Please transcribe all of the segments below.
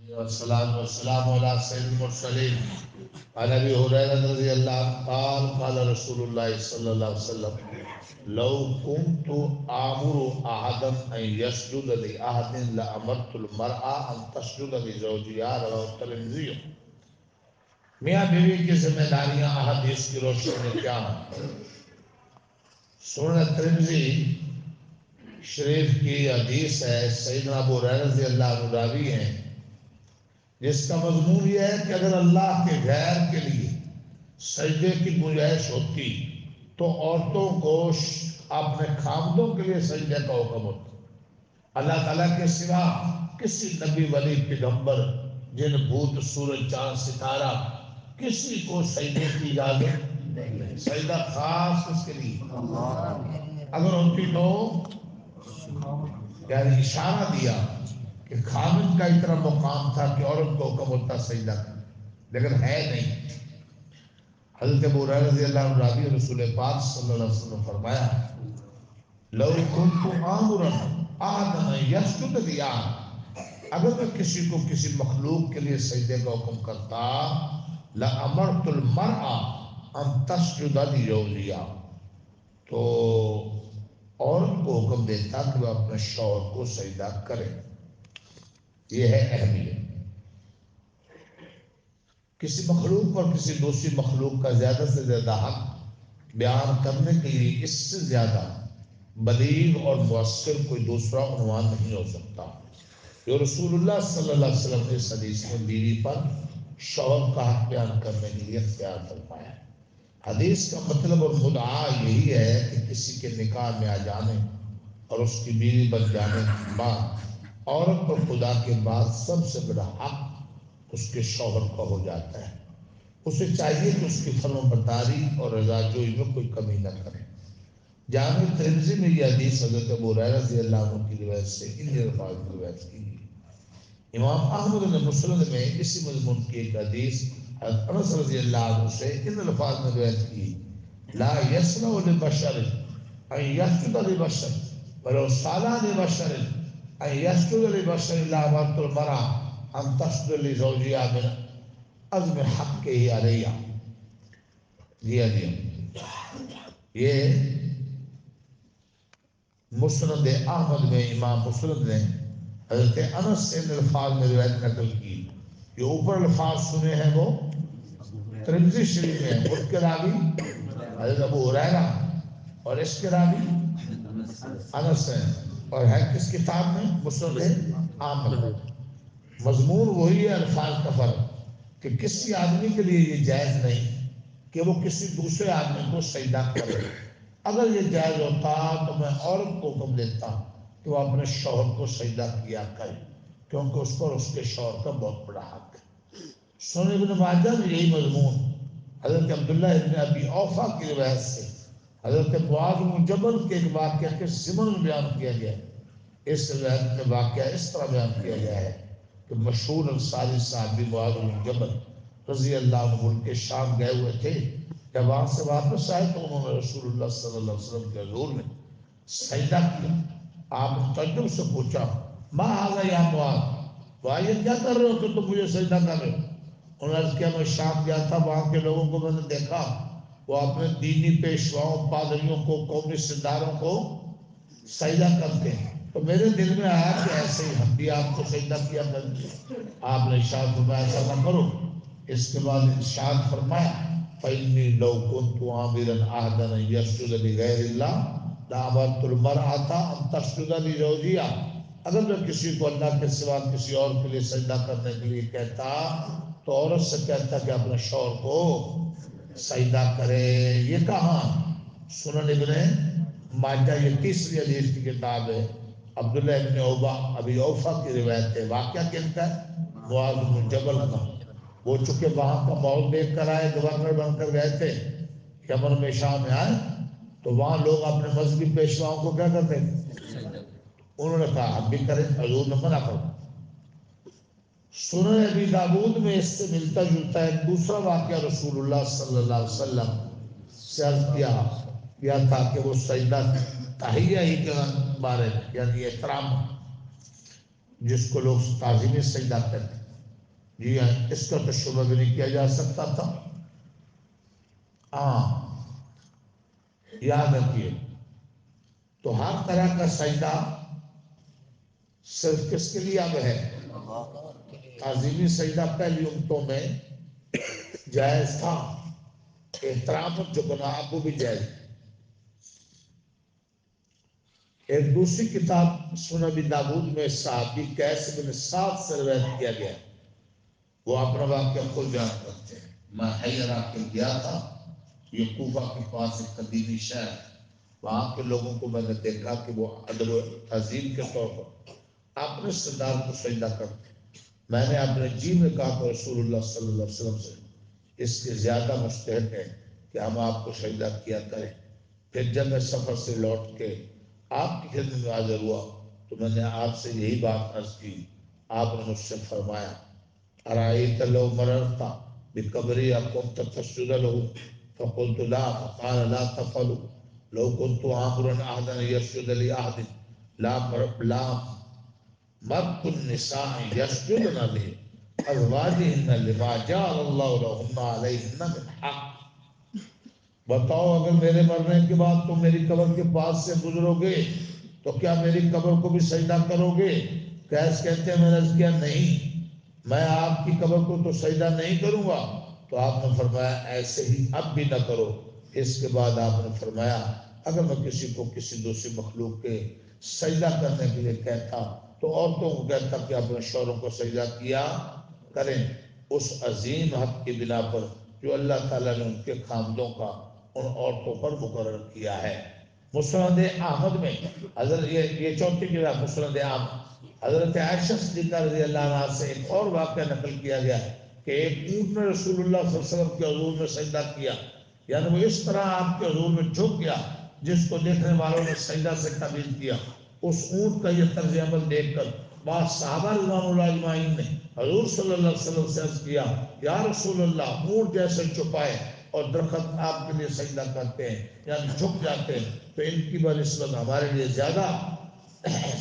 والصلاة والسلام على سيد المرسلين عن أبي هريرة رضي الله عنه قال قال رسول الله صلى الله عليه وسلم لو كنت آمر أحدا أن يسجد لأحد لأمرت المرأة أن تسجد لزوجها رواه الترمذی۔ میاں بیوی کی ذمہ داریاں احادیث کی روشنی میں کیا ہیں؟ سنن ترمذی شریف کی حدیث ہے، سیدنا ابو ہریرہ رضی اللہ عنہ راوی ہیں، جس کا مضمون یہ ہے کہ اگر اللہ کے غیر کے لیے سجدے کی گنجائش ہوتی تو عورتوں کو اپنے خامدوں کے لیے سجدے کا حکم ہوتا۔ اللہ تعالیٰ کے سوا کسی نبی ولی پیغمبر جن بھوت سورج چاند ستارہ کسی کو سجدے کی اجازت نہیں، سجدہ خاص اس کے لیے اگر ہوتی تو یعنی اشارہ دیا کہ خامد کا اتنا مقام تھا کہ عورت کو حکم ہوتا سجدہ، لیکن ہے نہیں۔ حضرت ابو ہریرہ رضی اللہ عنہ راوی رسول پاک صلی اللہ علیہ وسلم فرمایا لو كنت آمرا احدا يسجد لأحد، اگر میں کسی کو کسی مخلوق کے لیے سجدے کا حکم کرتا لأمرت المرأة ان تسجد لزوجها، تو عورت کو حکم دیتا کہ وہ اپنے شوہر کو سجدہ کرے۔ یہ ہے اہمیت۔ کسی مخلوق پر کسی دوسری مخلوق کا زیادہ سے زیادہ حق بیان کرنے کے لیے اس سے زیادہ بلیغ اور مؤثر کوئی دوسرا عنوان نہیں ہو سکتا۔ جو رسول اللہ صلی اللہ علیہ وسلم نے اس حدیث میں بیوی پر شوہر کا حق بیان کرنے کے لیے اختیار فرمایا ہے۔ حدیث کا مطلب اور مدعا یہی ہے کہ کسی کے نکاح میں آ جانے اور اس کی بیوی بن جانے کے بعد عورت پر خدا کے بعد سب سے بڑا حق اس کے شوہر کا ہو جاتا ہے۔ اسے چاہیے کہ اس کی فرم برداری اور رضا جوئی میں کوئی کمی نہ کرے۔ جامع ترمذی میں یہ حدیث حضرت ابو ہریرہ رضی اللہ عنہ کی روایت سے ان الفاظ میں روایت کی گئی۔ امام احمد نے مسند میں اسی مضمون کی ایک حدیث حضرت انس رضی اللہ عنہ سے ان الفاظ میں روایت کی لا یسنع لبشر ان یسجد لبشر ولو صالح لبشر ان یسجد لبشر الا امرت المرأة ان تسجد لزوجها من عظم حقہ علیہ۔ یہ مسند احمد میں امام مسند نے حضرت انس سے ان الفاظ میں روایت نقل کی۔ جو اوپر الفاظ سنے ہیں وہ ترمذی شریف میں ہیں، اس کے راوی حضرت ابو ہریرہ اور اس کے راوی انس ہیں، اور ہے کس کتاب میں؟ مسند احمد۔ مضمون وہی ہے، الفاظ کا فرق کہ کسی آدمی کے لیے یہ جائز نہیں کہ وہ کسی دوسرے آدمی کو سجدہ کرے۔ اگر یہ جائز ہوتا تو میں عورت کو حکم دیتا کہ وہ اپنے شوہر کو سجدہ کیا کرے، کیونکہ اس پر اس کے شوہر کا بہت بڑا حق ہے۔ سنن ابن ماجہ میں یہی مضمون حضرت عبداللہ ابن ابی اوفا کی روایت سے حضرت معاذ بن جبل کے ایک واقعہ کے ضمن میں بیان کیا گیا ہے۔ اس روایت میں واقعہ اس طرح بیان کیا گیا ہے کہ مشہور انصاری صحابی معاذ بن جبل رضی اللہ عنہ ملک شام گئے ہوئے تھے۔ جب وہاں سے واپس آئے تو انہوں نے رسول اللہ صلی اللہ علیہ وسلم کے حضور میں سجدہ کیا۔ آپ نے تعجب سے پوچھا ما ھذا یا معاذ، یہ کیا کر رہے ہو کہ تم مجھے سجدہ کر رہے ہو؟ انہوں نے عرض کیا میں شام گیا تھا، وہاں کے لوگوں کو میں نے دیکھا وہ اپنے دینی پیشواؤں پادریوں کو قومی سرداروں کو سجدہ کرتے ہیں، تو میرے دل میں آیا کہ ایسے ہی ہم بھی آپ کو سجدہ کیا کرتے۔ آپ نے ارشاد فرمایا ایسا نہ کرو۔ اس کے بعد ارشاد فرمایا فَإِنِّي لَوْ كُنْتُ عَامِرًا أَحَدًا أَن يَسْجُدَ لِغَيْرِ اللَّهِ لَأَمَرْتُ الْمَرْأَةَ أَن تَسْجُدَ لِزَوْجِهَا۔ اگر میں کسی کو اللہ کے سوا کسی اور کے لیے سجدہ کرنے کے لیے کہتا تو عورت سے کہتا کہ اپنے شوہر کو سجدہ کرے۔ یہ کہاں؟ سنن ابن ماجہ، یہ تیسری حدیث کی کتاب ہے۔ عبداللہ ابن ابی اوفا کی روایت ہے۔ واقعہ کن کا ہے؟ معاذ بن جبل کا۔ وہ چونکہ وہاں کا ماحول دیکھ کر آئے، گورنر بن کر گئے تھے، یمن میں شام میں آئے تو وہاں لوگ اپنے مذہبی پیشواؤں کو کیا کرتے ہیں؟ انہوں نے کہا ہم بھی کریں، حضور نے منع کر۔ سنن ابی داؤد میں اس سے ملتا جلتا ایک دوسرا واقعہ رسول اللہ صلی اللہ علیہ وسلم سے عرض کیا تھا کہ وہ سجدہ تحیہ ہی کے بارے میں، یعنی احترام جس کو لوگ تعظیمی سجدہ کرتے ہیں، جی ہاں، اس کا تو شبہ بھی نہیں کیا جا سکتا تھا۔ ہاں یاد رکھیے، تو ہر طرح کا سجدہ صرف کس کے لیے اب ہے؟ تعظیمی سجدہ پہلی امتوں میں جائز تھا، احترام جو گناہ کو بھی جائز۔ ایک دوسری کتاب سنن ابی داؤد میں صحابی قیس بن سعد سے روایت کیا گیا، وہ اپنا واقعہ خود بیان کرتے ہیں۔ میں حیرہ کے گیا تھا، یہ کوفہ کے پاس ایک قدیمی شہر، وہاں کے لوگوں کو میں نے دیکھا کہ وہ ادب و تہذیب کے طور پر اپنے سردار کو سجدہ کرتے ہیں۔ میں نے اپنے جی میں کہا کہ رسول اللہ صلی اللہ علیہ وسلم سے اس کے زیادہ مستحق ہے کہ ہم آپ کو سجدہ کیا کریں۔ پھر جب میں سفر سے لوٹ کے آپ کی خدمت میں حاضر ہوا تو میں نے آپ سے یہی بات عرض کی۔ آپ نے مجھ سے فرمایا ارائیت لو مررت بقبری كنت تسجد له فقلت لا، فقال لا تفعلوا، لو كنت آمرا احدا يسجد لأحد لا مرت النساء يسجدن لأزواجهن لما جعل الله لهن عليهن من حق۔ بتاؤ اگر میرے مرنے کے بعد تم میری قبر کے پاس سے گزرو گے تو کیا میری قبر کو بھی سجدہ کرو گے؟ قیس کہتے ہیں میں نے عرض کیا نہیں، میں آپ کی قبر کو تو سجدہ نہیں کروں گا۔ تو آپ نے فرمایا ایسے ہی اب بھی نہ کرو۔ اس کے بعد آپ نے فرمایا اگر میں کسی کو کسی دوسری مخلوق کے سجدہ کرنے کے لیے کہتا تو عورتوں کو کہتا کہ اپنے شوہروں کو سجدہ کیا کریں، اس عظیم حق کی بنا پر جو اللہ تعالیٰ نے ان کے خامدوں کا ان عورتوں پر مقرر کیا ہے۔ مسند احمد میں حضرت یہ چوتھی کتاب مسند احمد، حضرت عائشہ صدیقہ رضی اللہ عنہ سے ایک اور واقعہ نقل کیا گیا کہ ایک اونٹ نے رسول اللہ صلی اللہ علیہ وسلم کے حضور میں سجدہ کیا، یعنی وہ اس طرح آپ کے حضور میں جھک گیا جس کو دیکھنے والوں نے سجدہ سے تعبیر کیا۔ اس اونٹ کا یہ طرز عمل دیکھ کر بعض صحابہ رضوان اللہ اجمعین نے حضور صلی اللہ علیہ وسلم سے عرض کیا یا رسول اللہ، اونٹ جیسے چھپائے اور درخت آپ کے لیے سجدہ کرتے ہیں یعنی جھک جاتے ہیں، تو ان کی بنسبت ہمارے لیے زیادہ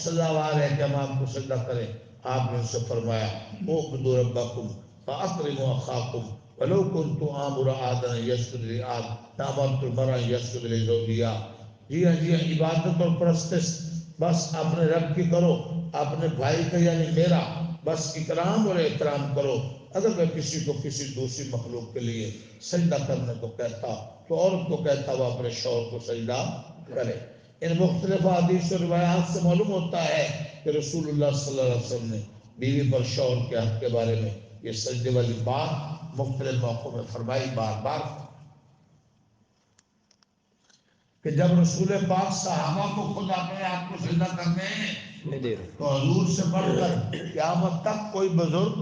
سزاوار ہے کہ ہم آپ کو سجدہ کریں۔ آپ نے ان سے فرمایا اعبدوا ربکم فاکرموا اخاکم ولو کنت آمر احدا یسجد لأحد لامرت المرء یسجد لزوجها۔ جی ہاں جی ہاں، عبادت اور پرستش بس اپنے رب کی کرو، اپنے بھائی کا یعنی میرا بس اکرام اور احترام کرو۔ اگر میں کسی کو کسی دوسری مخلوق کے لیے سجدہ کرنے کو کہتا تو عورت کو کہتا وہ اپنے شوہر کو سجدہ کرے۔ ان مختلف حدیث و روایات سے معلوم ہوتا ہے کہ رسول اللہ صلی اللہ علیہ وسلم نے بیوی پر شوہر کے حق کے بارے میں یہ سجدے والی بات مختلف موقعوں میں فرمائی بار بار، کہ جب رسول پاک صحابہ کو خود اپنے آپ کو سجدہ کرنے تو حضور سے بڑھ کر قیامت تک کوئی بزرگ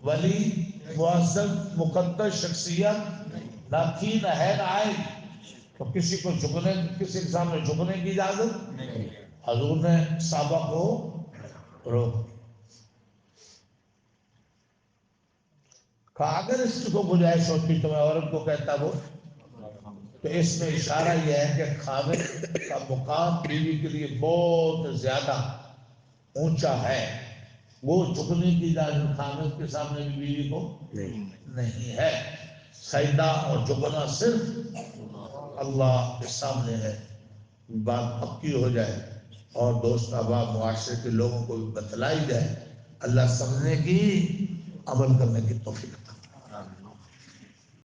ولی معزز مقدس شخصیت نہ تھی، نہ ہے، نہ آئے، تو کسی کو جھکنے، کسی کے سامنے جھکنے کی اجازت نہیں۔ حضور نے صحابہ کو روک کہا اگر اس کو گنجائش ہوتی تو میں عورت کو کہتا وہ، تو اس میں اشارہ یہ ہے کہ خامد کا مقام بیوی کے لیے بہت زیادہ اونچا ہے، وہ جھکنے کی اجازت خامد کے سامنے بھی بیوی کو نہیں ہے۔ سجدہ اور جھکنا صرف اللہ کے سامنے ہے۔ بات پکی ہو جائے اور دوست احباب معاشرے کے لوگوں کو بھی بتلائی جائے، اللہ سمجھنے کی عمل کرنے کی توفیق عطا